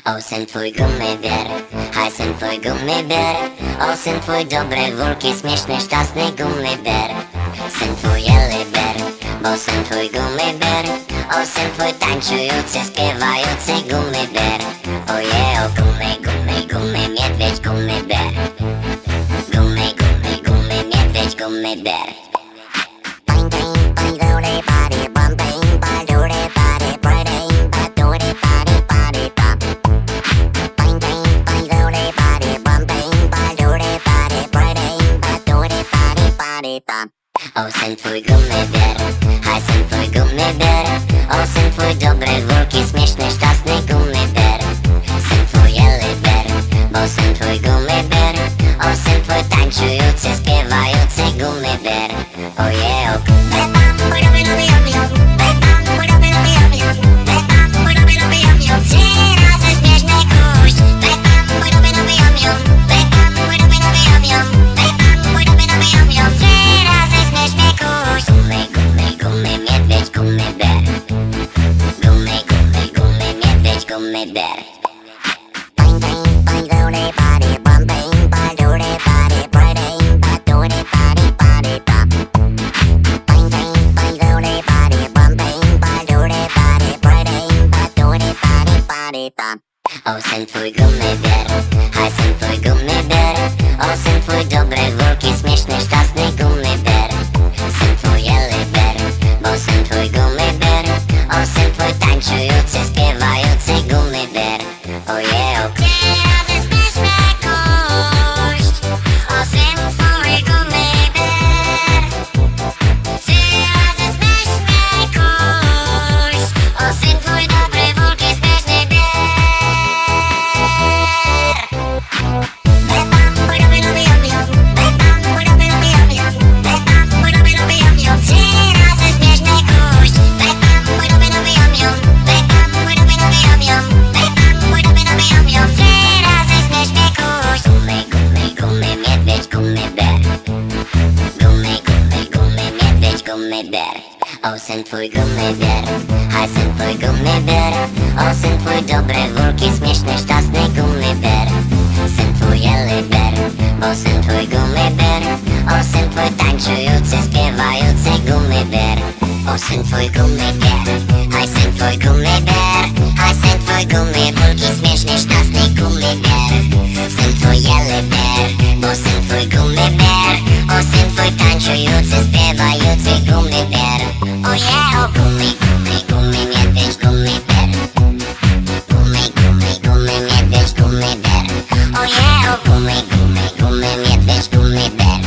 O syn twój gummibér, haj syn twój gummibér. O syn twój dobry, wulki, śmieszny, szczęsny gummibér. Syn twój jeliber, bo syn twój gummibér. O syn twój tańczący, śpiewający gummibér. Oje, o gummy, gummy, gummy, niedźwiedź gummibér. Gummy, gummy, gummy, niedźwiedź gummibér. O syn twój gummibér, haj syn twój gummibér. O syn twój dobry, wulki, śmieszny, szczęsny gummibér. Syn twój jeliber, bo syn twój gummibér. O syn twój tańczący, śpiewający gummibér. Oje, o trzy razy śmieszny kuś. Gummy, gummy, gummy, niedźwiedź gummibér. Gummy, gummy, gummy, niedźwiedź gummibér. O syn twój gummibér, haj syn twój gummibér. O syn twój dobry, wulki, śmieszny, szczęsny gummibér. Syn twój jeliber, bo syn twój gummibér. O syn twój tańczący, śpiewający gummibér. Oje, o razy śmieszny gość. O syn twój gummibér. Trzy razy śmieszny gość. O syn twój dobry, wulki, śmieszny bér. O syn twój gummibér, haj syn twój gummibér. O syn twój dobry, wulki, śmieszny, szczęsny gummibér. Syn twój jeliber, bo syn twój gummibér. O syn twój tańczący, śpiewający gummibér. O syn twój gummibér, haj syn twój gummibér. Haj syn twój gummibér, wulki, śmieszny, szczęsny gummibér. Syn twój jeliber, bo syn twój gummibér. O syn twój tańczący, śpiewający gummibér. Oje, o gummy, gummy, gummy, niedźwiedź gummibér. Gummy, gummy, gummy, niedźwiedź gummibér. Oje, o gummy, gummy, gummy, niedźwiedź gummibér.